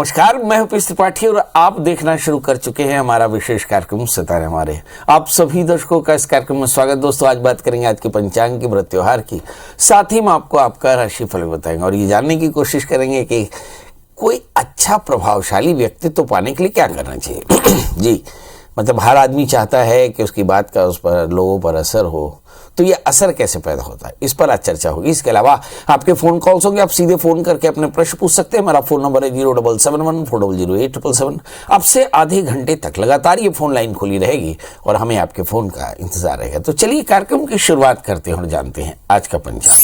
नमस्कार, मैं हूं पीयूष त्रिपाठी और आप देखना शुरू कर चुके हैं हमारा विशेष कार्यक्रम सितारे हमारे। आप सभी दर्शकों का इस कार्यक्रम में स्वागत। दोस्तों, आज बात करेंगे आज के पंचांग की, व्रत त्योहार की, साथ ही में आपको आपका राशिफल बताएंगे और ये जानने की कोशिश करेंगे कि कोई अच्छा प्रभावशाली व्यक्तित्व पाने के लिए क्या करना चाहिए। जी, मतलब हर आदमी चाहता है कि उसकी बात का उस पर लोगों पर असर हो, तो ये असर कैसे पैदा होता है, इस पर आज चर्चा होगी। इसके अलावा आपके फोन कॉल्स होंगे, आप सीधे फोन करके अपने प्रश्न पूछ सकते हैं। हमारा फोन नंबर है 07714008877। आपसे आधे घंटे तक लगातार ये फोन लाइन खुली रहेगी और हमें आपके फोन का इंतजार रहेगा। तो चलिए कार्यक्रम की शुरुआत करते हैं और जानते हैं आज का पंचांग।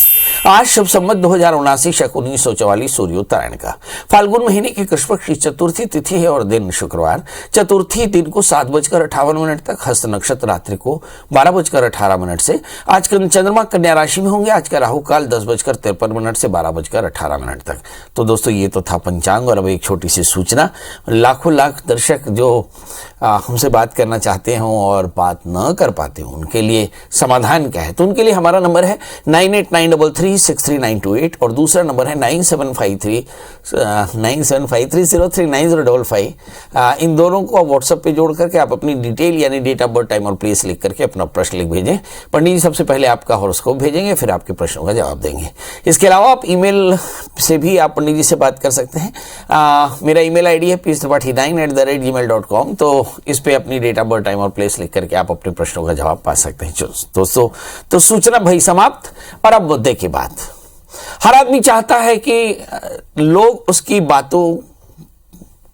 आज शुभ संवत 2079 शक 1944 सूर्योत्तरायण का फाल्गुन महीने की कृष्ण पक्ष की चतुर्थी तिथि है और दिन शुक्रवार। चतुर्थी दिन को 7:58 तक, हस्त नक्षत्र रात्रि को 12:18 से। आज का चंद्रमा कन्या राशि में होंगे। आज का राहु काल 10:53 से 12:18 तक। तो दोस्तों, ये तो था पंचांग और अब एक छोटी सी सूचना। लाखों लाख दर्शक जो हमसे बात करना चाहते हो और बात न कर पाते हो, उनके लिए समाधान क्या है, तो उनके लिए हमारा नंबर है 9893363928 और दूसरा नंबर है 9753039055। इन दोनों को व्हाट्सएप पे जोड़ करके आप अपनी डिटेल यानी डेट ऑफ बर्थ, टाइम और प्लेस लिख करके अपना प्रश्न लिख भेजें। पंडित जी सबसे पहले आपका हॉरोस्कोप भेजेंगे, फिर आपके प्रश्नों का जवाब देंगे। इसके अलावा आप ईमेल से भी आप पंडित जी से बात कर सकते हैं। मेरा ईमेल आईडी है piyushtripathi9@gmail.com। तो इस पे अपनी डेट ऑफ बर्थ, टाइम और प्लेस लिख करके आप अपने प्रश्नों का जवाब पा सकते हैं। दोस्तों, तो सूचना भई समाप्त और अब मुद्दे की बात। हर आदमी चाहता है कि लोग उसकी बातों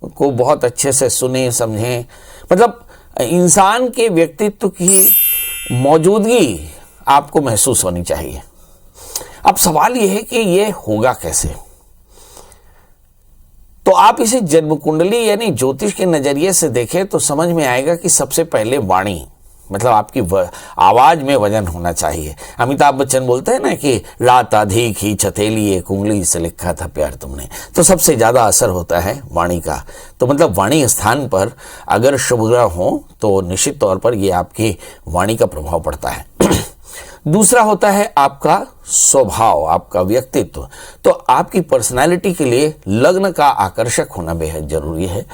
को बहुत अच्छे से सुने, समझें। मतलब इंसान के व्यक्तित्व की मौजूदगी आपको महसूस होनी चाहिए। अब सवाल यह है कि यह होगा कैसे। तो आप इसे जन्म कुंडली यानी ज्योतिष के नजरिए से देखें तो समझ में आएगा कि सबसे पहले वाणी, मतलब आपकी आवाज में वजन होना चाहिए। अमिताभ बच्चन बोलते हैं ना कि रात आधी की छतेली एक उंगली से लिखा था प्यार तुमने। तो सबसे ज्यादा असर होता है वाणी का। तो मतलब वाणी स्थान पर अगर शुभ ग्रह हो तो निश्चित तौर पर यह आपकी वाणी का प्रभाव पड़ता है। दूसरा होता है आपका स्वभाव, आपका व्यक्तित्व। तो आपकी पर्सनालिटी के लिए लग्न का आकर्षक होना बेहद जरूरी है।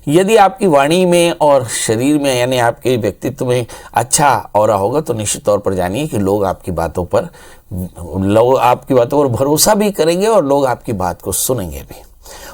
यदि आपकी वाणी में और शरीर में यानी आपके व्यक्तित्व में अच्छा ऑरा होगा तो निश्चित तौर पर जानिए कि लोग आपकी बातों पर भरोसा भी करेंगे और लोग आपकी बात को सुनेंगे भी,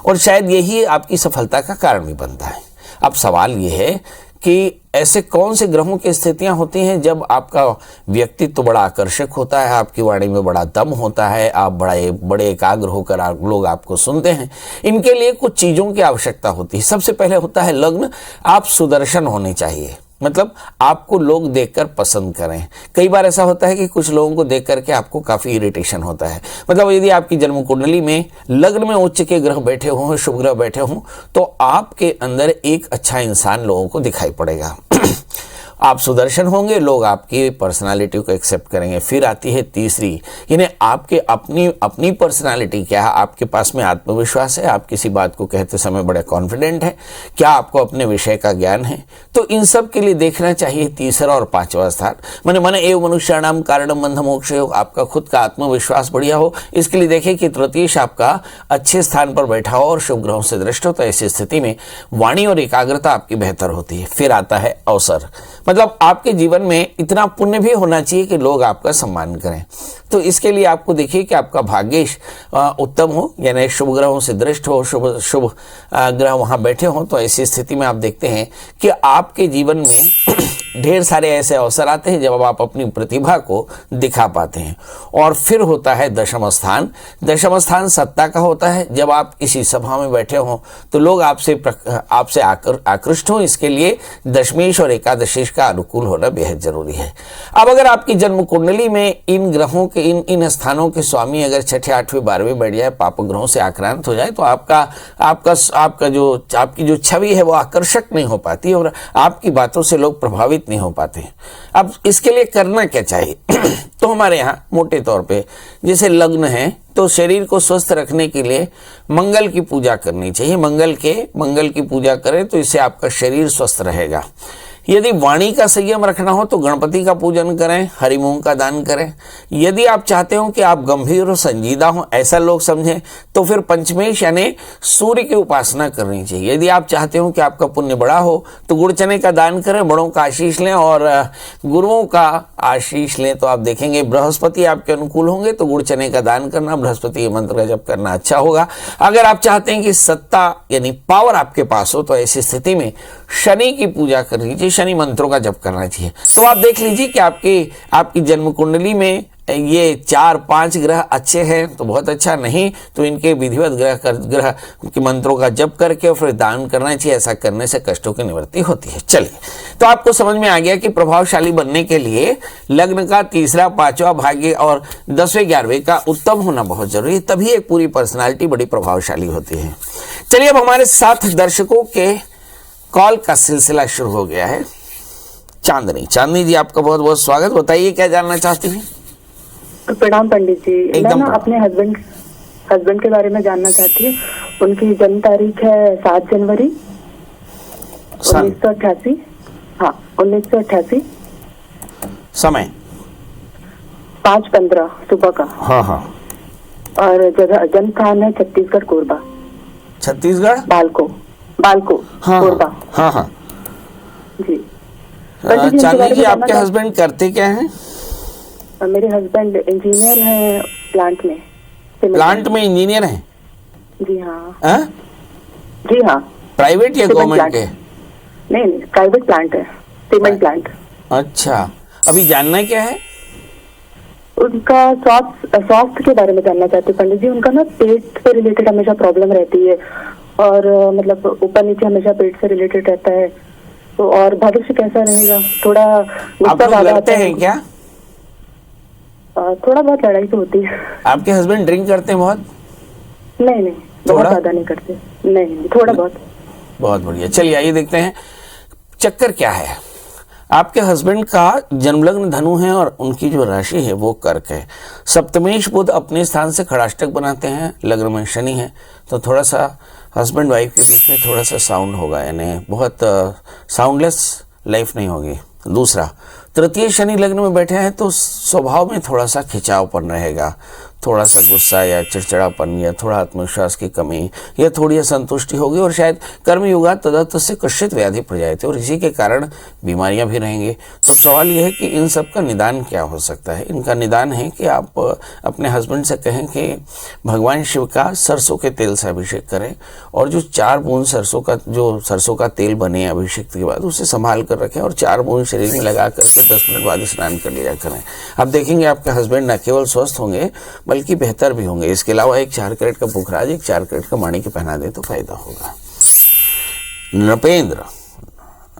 और शायद यही आपकी सफलता का कारण भी बनता है। अब सवाल यह है कि ऐसे कौन से ग्रहों की स्थितियां होती हैं जब आपका व्यक्तित्व बड़ा आकर्षक होता है, आपकी वाणी में बड़ा दम होता है, आप बड़े एकाग्र होकर लोग आपको सुनते हैं। इनके लिए कुछ चीजों की आवश्यकता होती है। सबसे पहले होता है लग्न। आप सुदर्शन होने चाहिए, मतलब आपको लोग देखकर पसंद करें। कई बार ऐसा होता है कि कुछ लोगों को देख करके आपको काफी इरिटेशन होता है। मतलब यदि आपकी जन्म कुंडली में लग्न में उच्च के ग्रह बैठे हों, शुभ ग्रह बैठे हों, तो आपके अंदर एक अच्छा इंसान लोगों को दिखाई पड़ेगा। आप सुदर्शन होंगे, लोग आपकी पर्सनालिटी को एक्सेप्ट करेंगे। फिर आती है तीसरी, यानी आपके अपनी पर्सनालिटी क्या है। आपके पास में आत्मविश्वास है, आप किसी बात को कहते समय बड़े कॉन्फिडेंट है, क्या आपको अपने विषय का ज्ञान है। तो इन सब के लिए देखना चाहिए तीसरा और पांचवा स्थान। मन एवं मनुष्याणाम कारणम बंध मोक्ष योग। आपका खुद का आत्मविश्वास बढ़िया हो, इसके लिए देखें कि तृतीयश आपका अच्छे स्थान पर बैठा हो और शुभ ग्रहों से दृष्ट हो। तो ऐसी स्थिति में वाणी और एकाग्रता आपकी बेहतर होती है। फिर आता है अवसर, मतलब आपके जीवन में इतना पुण्य भी होना चाहिए कि लोग आपका सम्मान करें। तो इसके लिए आपको देखिए कि आपका भाग्येश उत्तम हो, यानी शुभ ग्रहों से दृष्ट हो, शुभ ग्रह वहां बैठे हो। तो ऐसी स्थिति में आप देखते हैं कि आपके जीवन में ढेर सारे ऐसे अवसर आते हैं जब आप अपनी प्रतिभा को दिखा पाते हैं। और फिर होता है दशम स्थान। दशम स्थान सत्ता का होता है। जब आप किसी सभा में बैठे हों तो लोग आपसे आकृष्ट हों, इसके लिए दशमेश और एकादशेश का अनुकूल होना बेहद जरूरी है। अब अगर आपकी जन्म कुंडली में इन ग्रहों के इन स्थानों के स्वामी अगर छठे, आठवें, 12वें बैठ जाए, पाप ग्रहों से आक्रांत हो जाए, तो आपकी जो छवि है वो आकर्षक नहीं हो पाती और आपकी बातों से लोग प्रभावित नहीं हो पाते। अब इसके लिए करना क्या चाहिए? तो हमारे यहाँ मोटे तौर पे जैसे लग्न है तो शरीर को स्वस्थ रखने के लिए मंगल की पूजा करनी चाहिए। मंगल की पूजा करें तो इससे आपका शरीर स्वस्थ रहेगा। यदि वाणी का संयम रखना हो तो गणपति का पूजन करें, हरि मूंग का दान करें। यदि आप चाहते हो कि आप गंभीर और संजीदा हो ऐसा लोग समझें तो फिर पंचमेश यानी सूर्य की उपासना करनी चाहिए। यदि आप चाहते हो कि आपका पुण्य बड़ा हो तो गुड़ चने का दान करें, बड़ों का आशीष लें और गुरुओं का आशीष लें तो आप देखेंगे बृहस्पति आपके अनुकूल होंगे। तो गुड़ चने का दान करना, बृहस्पति के मंत्र का जप करना अच्छा होगा। अगर आप चाहते हैं कि सत्ता यानी पावर आपके पास हो तो ऐसी स्थिति में शनि की पूजा कर लीजिए, शनि मंत्रों का जप करना चाहिए। तो आप देख लीजिए कि आपकी जन्म कुंडली में ये 4-5 ग्रह अच्छे हैं तो बहुत अच्छा, नहीं तो इनके विधिवत ग्रह के मंत्रों का जप करके और फिर दान करना चाहिए। ऐसा करने से कष्टों की निवृत्ति होती है। चलिए, तो आपको समझ में आ गया कि प्रभावशाली बनने के लिए लग्न का 3रा, 5वां भाग्य और 10वें, 11वें का उत्तम होना बहुत जरूरी है, तभी एक पूरी पर्सनालिटी बड़ी प्रभावशाली होती है। चलिए, अब हमारे साथ दर्शकों के कॉल का सिलसिला शुरू हो गया है। चांदनी जी, आपका बहुत बहुत स्वागत। बताइए क्या जानना चाहती हैं? प्रणाम पंडित जी। मैं ना अपने हस्बैंड के बारे में जानना चाहती हूँ। उनकी जन्म तारीख है 7 जनवरी 1988। हाँ, 1988। समय 5:15 सुबह का। हाँ। और जगह जन्म स्थान है छत्तीसगढ़, कोरबा। छत्तीसगढ़ बालको कोरबा। हाँ। जी। चांदनी जी, आपके हस्बैंड करते क्या हैं? मेरे हस्बैंड इंजीनियर हैं प्लांट में इंजीनियर हैं? जी हाँ। जी हाँ। प्राइवेट या गवर्नमेंट के? नहीं, प्राइवेट प्लांट है, सीमेंट प्लांट। अच्छा, अभी जानना क्या है? उनका स्वास्थ्य के बारे में जानना चाहते हैं पंडित जी। उनका ना पेट से रिलेटेड हमेशा प्रॉब्लम रहती है और मतलब ऊपर नीचे हमेशा पेट से रिलेटेड रहता है। तो और भविष्य कैसा रहेगा? थोड़ा गुस्सा ज्यादा आता है क्या? थोड़ा बहुत लड़ाई तो होती है। आपके हस्बैंड ड्रिंक करते हैं बहुत? नहीं, बहुत ज्यादा नहीं करते। नहीं, थोड़ा बहुत। बहुत बढ़िया। चलिए, आइए देखते हैं चक्कर क्या है। आपके हस्बैंड का जन्मलग्न धनु है और उनकी जो राशि है वो कर्क है। सप्तमेश बुध अपने स्थान से खड़ाष्टक बनाते हैं, लग्न में शनि है, तो थोड़ा सा हस्बैंड वाइफ के बीच में थोड़ा सा साउंड होगा, यानी बहुत साउंडलेस लाइफ नहीं होगी। दूसरा, तृतीय शनि लग्न में बैठे हैं तो स्वभाव में थोड़ा सा खिंचावपन रहेगा, थोड़ा सा गुस्सा या चिड़चिड़ापन या थोड़ा आत्मविश्वास की कमी या थोड़ी असंतुष्टि होगी और शायद कर्मयुगा तदर्थ से कश्चित व्याधि पड़ जाए थे और इसी के कारण बीमारियां भी रहेंगे। तो सवाल यह है कि इन सब का निदान क्या हो सकता है? इनका निदान है कि आप अपने हस्बैंड से कहें कि भगवान शिव का सरसों के तेल से अभिषेक करें और जो 4 बूंद सरसों का तेल बने अभिषेक के बाद उसे संभाल कर रखें और 4 बूंद शरीर में लगा करके 10 मिनट बाद स्नान कर लिया करें। आप देखेंगे आपके हस्बैंड न केवल स्वस्थ होंगे बल्कि बेहतर भी होंगे। इसके अलावा एक 4 कैरेट का पुखराज, एक 4 कैरेट का माणिक्य पहना दे तो फायदा होगा।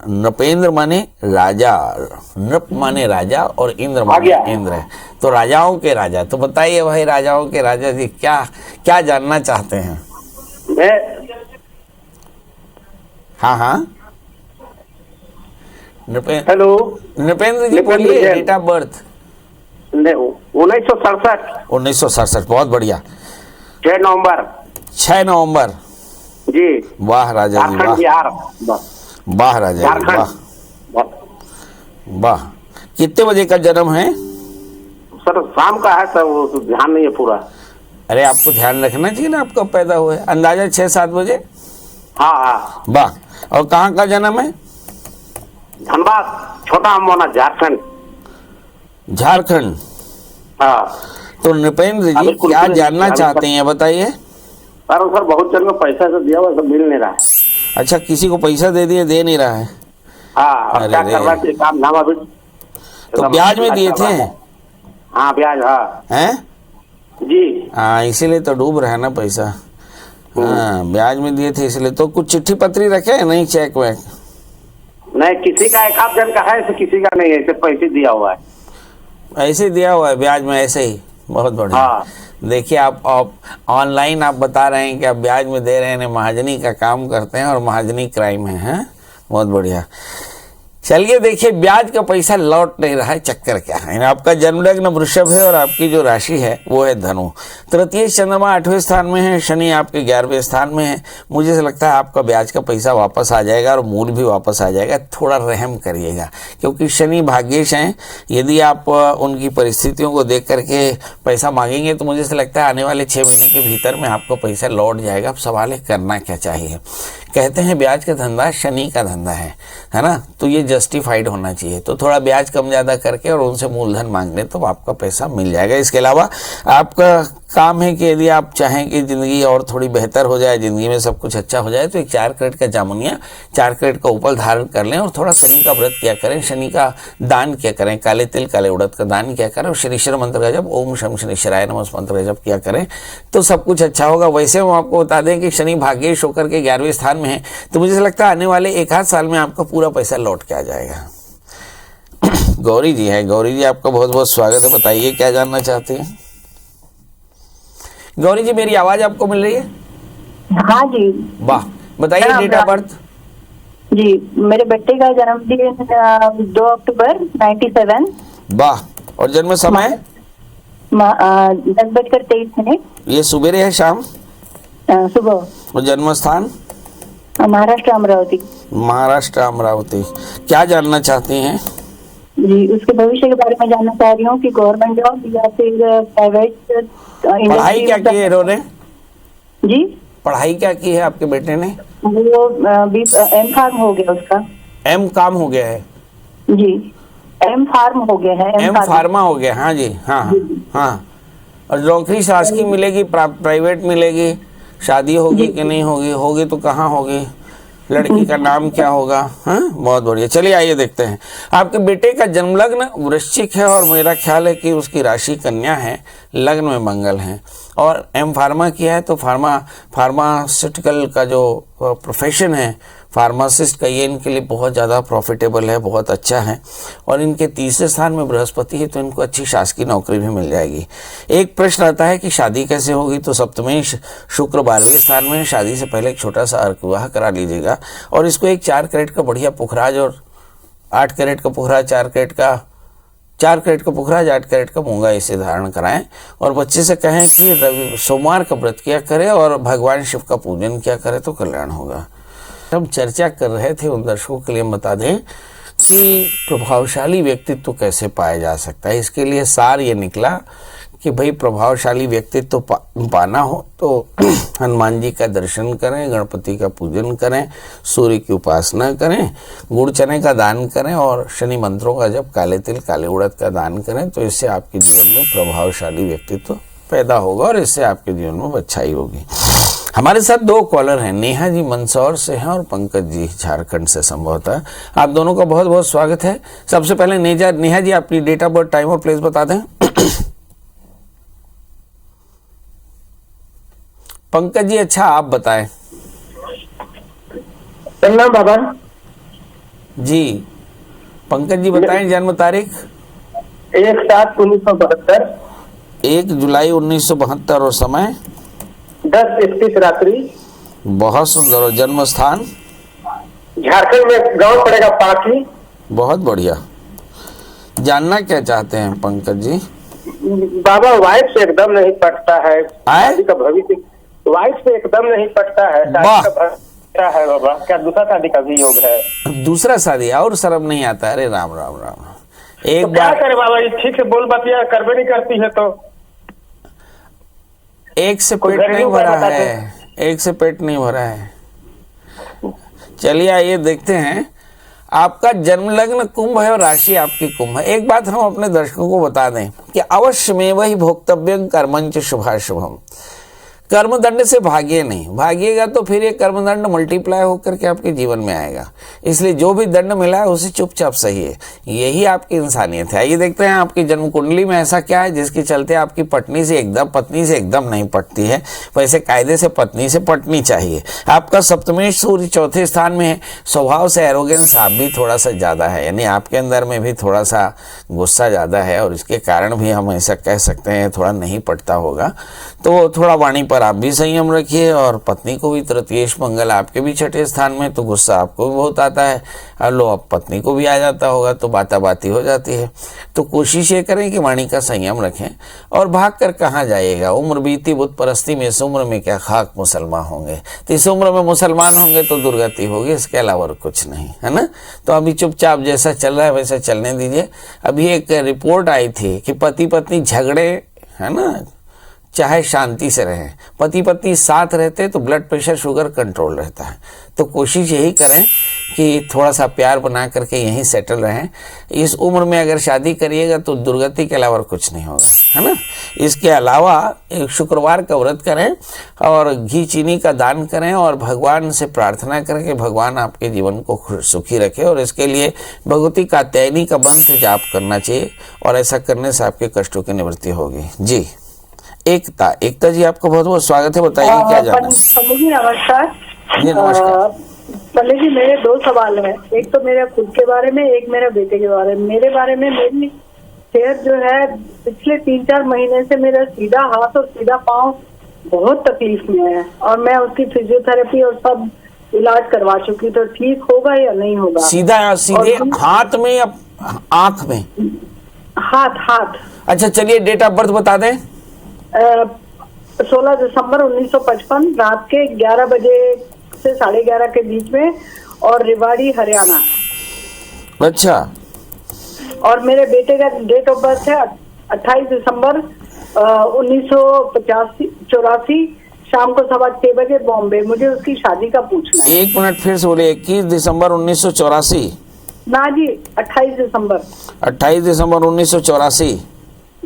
नृपेंद्र माने राजा, नृप माने राजा और इंद्र माने इंद्र है, तो राजाओं के राजा। तो बताइए भाई, राजाओं के राजा जी क्या जानना चाहते हैं? हाँ। हेलो नृपेंद्र जी, बोलिए डेट ऑफ बर्थ। 1967। बहुत बढ़िया। 6 नवंबर जी। वाह राजा जी, वाह राजा जी, वाह। कितने बजे का जन्म है? सर शाम का है सर, वो ध्यान नहीं है पूरा। अरे आपको ध्यान रखना चाहिए ना, आपका पैदा हुआ है अंदाजा 6-7 बजे। हाँ। वाह। और कहाँ का जन्म है? धनबाद, छोटा अमोना, झारखंड। हाँ। तो नृपेंद्र जी क्या जानना चाहते हैं बताइए। सर बहुत जन को पैसा तो दिया हुआ, सब मिल नहीं रहा है। अच्छा, किसी को पैसा दे नहीं रहा है? हाँ, क्या कर रहा है काम धाम अभी? तो ब्याज में दिए थे? हाँ, ब्याज। हाँ हैं जी। हाँ, इसीलिए तो डूब रहा है ना पैसा। हाँ, ब्याज में दिए थे इसलिए। तो कुछ चिट्ठी पत्री रखे नहीं, चेक वेक? नहीं, किसी का एक आध जन का है, किसी का नहीं है, सिर्फ पैसे दिया हुआ है। ऐसे दिया हुआ है ब्याज में, ऐसे ही। बहुत बढ़िया। हाँ। देखिए, आप ऑनलाइन आप बता रहे हैं कि आप ब्याज में दे रहे हैं, महाजनी का काम करते हैं और महाजनी क्राइम है। बहुत बढ़िया। चलिए देखिए, ब्याज का पैसा लौट नहीं रहा है, चक्कर क्या है। आपका जन्म लग्न वृषभ है और आपकी जो राशि है वो है धनु। तृतीय चंद्रमा 8वें स्थान में है, शनि आपके 11वें स्थान में है। मुझे लगता है आपका ब्याज का पैसा वापस आ जाएगा और मूल भी वापस आ जाएगा। थोड़ा रहम करिएगा, क्योंकि शनि भाग्येश हैं। यदि आप उनकी परिस्थितियों को देख करके पैसा मांगेंगे तो मुझे लगता है आने वाले 6 महीने के भीतर में आपको पैसा लौट जाएगा। अब सवाल है करना क्या चाहिए। कहते हैं ब्याज का धंधा शनि का धंधा है ना, तो ये जस्टिफाइड होना चाहिए। तो थोड़ा ब्याज कम ज़्यादा करके और उनसे मूलधन मांग लें तो आपका पैसा मिल जाएगा। इसके अलावा आपका काम है कि यदि आप चाहें कि ज़िंदगी और थोड़ी बेहतर हो जाए, ज़िंदगी में सब कुछ अच्छा हो जाए, तो एक 4 कैरेट का जामुनिया 4 कैरेट का ऊपर धारण कर लें और थोड़ा शनि का व्रत किया करें, शनि का दान किया करें, काले तिल काले उड़द का दान किया करें और शनीश्वर मंत्र का जब ओम शम शनीश्वराय नमः मंत्र का जब किया करें तो सब कुछ अच्छा होगा। वैसे हम आपको बता दें कि शनि भाग्येश होकर के 11वें स्थान में है, तो मुझे लगता है आने वाले 1 आध साल में आपका पूरा पैसा लौट के आ जाएगा। गौरी जी है, गौरी जी आपका बहुत बहुत स्वागत है। बताइए क्या जानना चाहते हैं गौरी जी? मेरी आवाज आपको मिल रही है? हाँ जी। वाह, बताइए डेट ऑफ बर्थ। जी, मेरे बेटे का जन्मदिन 2 अक्टूबर 97। वाह, और जन्म समय? 10:23। ये सुबेरे है शाम? सुबह। और जन्म स्थान? महाराष्ट्र अमरावती। महाराष्ट्र अमरावती। क्या जानना चाहती हैं? जी, उसके भविष्य के बारे में जानना चाह रही हूँ कि गवर्नमेंट जॉब या फिर प्राइवेट। पढ़ाई क्या की है इन्होंने? जी, पढ़ाई क्या की है आपके बेटे ने? वो एम फार्म हो गया उसका। एम काम हो गया है? जी, एम फार्म हो गया है। एम फार्मा हो गया। हाँ जी, हाँ हाँ। और नौकरी शासकीय मिलेगी, प्राइवेट मिलेगी? शादी होगी कि नहीं होगी? होगी तो कहाँ होगी? लड़की का नाम क्या होगा? हाँ, बहुत बढ़िया। चलिए आइए देखते हैं। आपके बेटे का जन्म लग्न वृश्चिक है और मेरा ख्याल है कि उसकी राशि कन्या है, लग्न में मंगल है और एम फार्मा किया है। तो फार्मास्यूटिकल का जो प्रोफेशन है फार्मासिस्ट का, ये इनके लिए बहुत ज़्यादा प्रॉफिटेबल है, बहुत अच्छा है। और इनके 3रे स्थान में बृहस्पति है, तो इनको अच्छी शासकीय नौकरी भी मिल जाएगी। एक प्रश्न आता है कि शादी कैसे होगी, तो सप्तमेश शुक्र 12वें स्थान में, शादी से पहले एक छोटा सा अर्क विवाह करा लीजिएगा और इसको एक 4 कैरेट का बढ़िया पुखराज और 8 कैरेट का पुखराज, 4 कैरेट का पुखराज, 8 कैरेट का मूंगा इसे धारण कराएं और बच्चे से कहें कि सोमवार का व्रत किया करे और भगवान शिव का पूजन किया करे तो कल्याण होगा। हम चर्चा कर रहे थे, उन दर्शकों के लिए बता दें कि प्रभावशाली व्यक्तित्व कैसे पाया जा सकता है। इसके लिए सार ये निकला कि भाई प्रभावशाली व्यक्तित्व पाना हो तो हनुमान जी का दर्शन करें, गणपति का पूजन करें, सूर्य की उपासना करें, गुड़ चने का दान करें और शनि मंत्रों का जब काले तिल काले उड़द का दान करें, तो इससे आपके जीवन में प्रभावशाली व्यक्तित्व पैदा होगा और इससे आपके जीवन में अच्छाई होगी। हमारे साथ 2 कॉलर हैं, नेहा जी मंदसौर से हैं और पंकज जी झारखंड से संभवतः। आप दोनों का बहुत बहुत स्वागत है। सबसे पहले नेहा जी अपनी डेट ऑफ बर्थ, टाइम और प्लेस बता दें। पंकज जी अच्छा आप बताएं। प्रणाम बाबा जी, पंकज जी बताएं जन्म तारीख। 1/7/1972। 1 जुलाई 1972 और समय 10:31 रात्रि। बहुत सुंदर। और जन्म स्थान? झारखंड में गांव पड़ेगा पाकी। बहुत बढ़िया। जानना क्या चाहते हैं पंकज जी? बाबा वाइफ से एकदम नहीं पटता है, आए? शादी का भविष्य वाइफ से एकदम नहीं पटता है, वाह। शादी का भविष्य है बाबा। क्या दूसरा शादी का भी योग है? दूसरा शादी और शर्म नहीं आता? अरे राम राम राम। एक तो क्या बार करे बाबा, ये ठीक से बोल बतिया करबे नहीं करती है तो एक से कोई पेट नहीं घरेलू भरा उपाय है, एक से पेट नहीं भरा है। चलिए आइए देखते हैं। आपका जन्म लग्न कुंभ है और राशि आपकी कुंभ है। एक बात हम अपने दर्शकों को बता दें कि अवश्य में वही भोक्तव्यं कर्मंच शुभाशुभम। कर्मदंड से भागिए नहीं, भागिएगा तो फिर ये कर्मदंड मल्टीप्लाई होकर के आपके जीवन में आएगा। इसलिए जो भी दंड मिला है उसे चुपचाप सही है, यही आपकी इंसानियत है। आइए देखते हैं आपकी जन्म कुंडली में ऐसा क्या है जिसके चलते आपकी पत्नी से एकदम नहीं पटती है। वैसे कायदे से पत्नी से पटनी चाहिए। आपका सप्तमेश सूर्य 4थे स्थान में है। स्वभाव से एरोगेंस आप भी थोड़ा सा ज़्यादा है, यानी आपके अंदर में भी थोड़ा सा गुस्सा ज़्यादा है और इसके कारण भी हम ऐसा कह सकते हैं थोड़ा नहीं पटता होगा, तो थोड़ा वाणी पर आप भी संयम रखिए, और पत्नी को भी, तृतीयेश मंगल आपके भी छठे स्थान में, तो गुस्सा आपको भी बहुत आता है, और लो अब पत्नी को भी आ जाता होगा, तो बाताबाती हो जाती है। तो कोशिश ये करें कि वाणी का संयम रखें, और भाग कर कहाँ जाइएगा, उम्र बीती बुत परस्ती में, इस उम्र में क्या खाक मुसलमान होंगे, तो इस उम्र में मुसलमान होंगे तो दुर्गति होगी, इसके अलावा कुछ नहीं है ना। तो अभी चुपचाप जैसा चल रहा है वैसा चलने दीजिए। अभी एक रिपोर्ट आई थी कि पति पत्नी झगड़े, है ना, चाहे शांति से रहें, पति पत्नी साथ रहते तो ब्लड प्रेशर शुगर कंट्रोल रहता है। तो कोशिश यही करें कि थोड़ा सा प्यार बना करके यहीं सेटल रहें। इस उम्र में अगर शादी करिएगा तो दुर्गति के अलावा कुछ नहीं होगा, है ना। इसके अलावा एक शुक्रवार का व्रत करें और घी चीनी का दान करें, और भगवान से प्रार्थना करें कि भगवान आपके जीवन को सुखी रखे, और इसके लिए भगवती कात्यायनी का मंत्र जाप करना चाहिए, और ऐसा करने से आपके कष्टों की निवृत्ति होगी। जी एकता जी, आपका बहुत बहुत स्वागत है, बताइए क्या जानना है। नमस्कार जी नमस्कार। पंडित जी, मेरे 2 सवाल हैं, एक तो मेरे खुद के बारे में, एक मेरे बेटे के बारे में। मेरे बारे में, मेरी सेहत जो है पिछले 3-4 महीने से मेरा सीधा हाथ और सीधा पांव बहुत तकलीफ में है, और मैं उसकी फिजियोथेरेपी और सब इलाज करवा चुकी, तो ठीक होगा या नहीं होगा? सीधे हाथ में या आंख में? हाथ। अच्छा चलिए, डेट ऑफ बर्थ बता दें। 16 दिसंबर 1955 रात के 11 बजे से 11:30 के बीच में, और रेवाड़ी हरियाणा। अच्छा। और मेरे बेटे का डेट ऑफ बर्थ है 28 दिसंबर 1984 शाम को 6:15 बजे बॉम्बे। मुझे उसकी शादी का पूछना है। 1 मिनट फिर से बोले। 21 दिसंबर 1984? ना जी, 28 दिसंबर। 28 दिसंबर 1984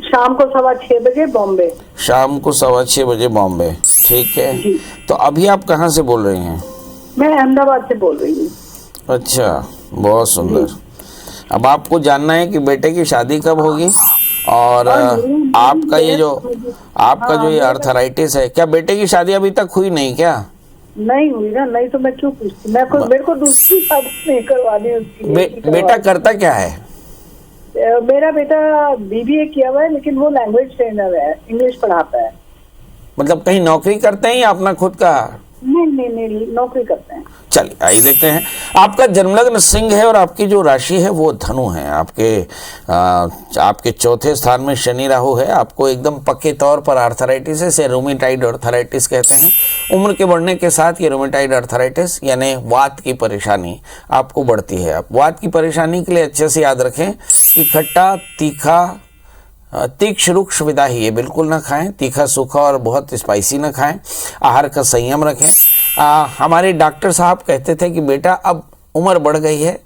शाम को 6:15 बजे बॉम्बे। शाम को 6:15 बजे बॉम्बे, ठीक है। तो अभी आप कहाँ से बोल रही हैं? मैं अहमदाबाद से बोल रही हूँ। अच्छा, बहुत सुंदर। अब आपको जानना है कि बेटे की शादी कब होगी, और आपका ये जो ये आर्थराइटिस है, क्या बेटे की शादी अभी तक हुई नहीं क्या? नहीं हुई ना, नहीं तो मैं क्यों पूछती। मेरे को दूसरी शादी नहीं करवानी उसकी। बेटा करता क्या है? मेरा बेटा BBA किया हुआ है, लेकिन वो लैंग्वेज ट्रेनर है, इंग्लिश पढ़ाता है। मतलब कहीं नौकरी करते हैं या अपना खुद का? नहीं, नौकरी करते हैं। चलिए आइए देखते हैं। आपका जन्मलग्न सिंह है, और आपकी जो राशि है वो धनु है। आपके चौथे स्थान में शनि राहु है। आपको एकदम पक्के तौर पर आर्थराइटिस है, रोमेटाइड आर्थराइटिस कहते हैं। उम्र के बढ़ने के साथ ये रोमेटाइड आर्थराइटिस यानी वात की परेशानी आपको बढ़ती है। आप वात की परेशानी के लिए अच्छे से याद रखें कि खट्टा, तीखा, तीक्ष्ण रुक्ष विदा ही ये बिल्कुल ना खाएं, तीखा सूखा और बहुत स्पाइसी ना खाएं, आहार का संयम रखें। हमारे डॉक्टर साहब कहते थे कि बेटा अब उम्र बढ़ गई है,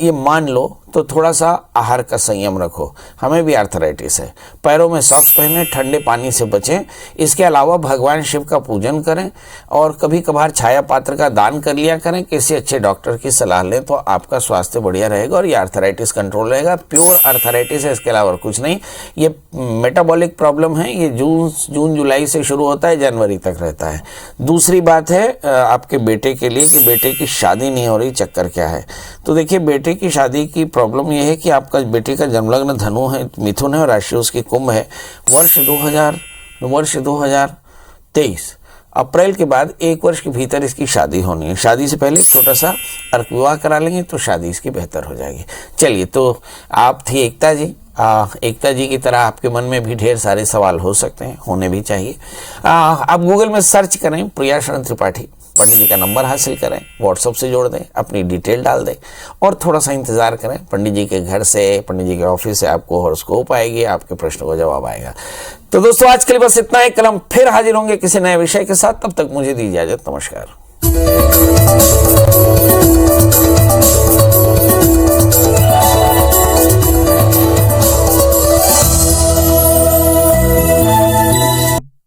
ये मान लो, तो थोड़ा सा आहार का संयम रखो। हमें भी आर्थराइटिस है। पैरों में सॉक्स पहने, ठंडे पानी से बचें। इसके अलावा भगवान शिव का पूजन करें, और कभी कभार छाया पात्र का दान कर लिया करें। किसी अच्छे डॉक्टर की सलाह लें तो आपका स्वास्थ्य बढ़िया रहेगा, और ये आर्थराइटिस कंट्रोल रहेगा। प्योर आर्थराइटिस है, इसके अलावा कुछ नहीं। ये मेटाबॉलिक प्रॉब्लम है, ये जून जुलाई से शुरू होता है, जनवरी तक रहता है। दूसरी बात है आपके बेटे के लिए कि बेटे की शादी नहीं हो रही, चक्कर क्या है? तो देखिए, बेटे की शादी की प्रॉब्लम यह है कि आपका बेटे का जन्मलग्न धनु है, मिथुन है, और राशि उसकी कुंभ है। वर्ष 2023 अप्रैल के बाद 1 वर्ष के भीतर इसकी शादी होनी है। शादी से पहले छोटा सा अर्क विवाह करा लेंगे तो शादी इसकी बेहतर हो जाएगी। चलिए, तो आप थी एकता जी। एकता जी की तरह आपके मन में भी ढेर सारे सवाल हो सकते हैं, होने भी चाहिए। आप गूगल में सर्च करें प्रिया शरण त्रिपाठी, पंडित जी का नंबर हासिल करें, व्हाट्सएप से जोड़ दें, अपनी डिटेल डाल दें, और थोड़ा सा इंतजार करें। पंडित जी के घर से, पंडित जी के ऑफिस से आपको हॉरोस्कोप आएगी, आपके प्रश्नों का जवाब आएगा। तो दोस्तों, आज के लिए बस इतना ही। कल हम फिर हाजिर होंगे किसी नए विषय के साथ। तब तक मुझे दीजिए इजाजत। नमस्कार।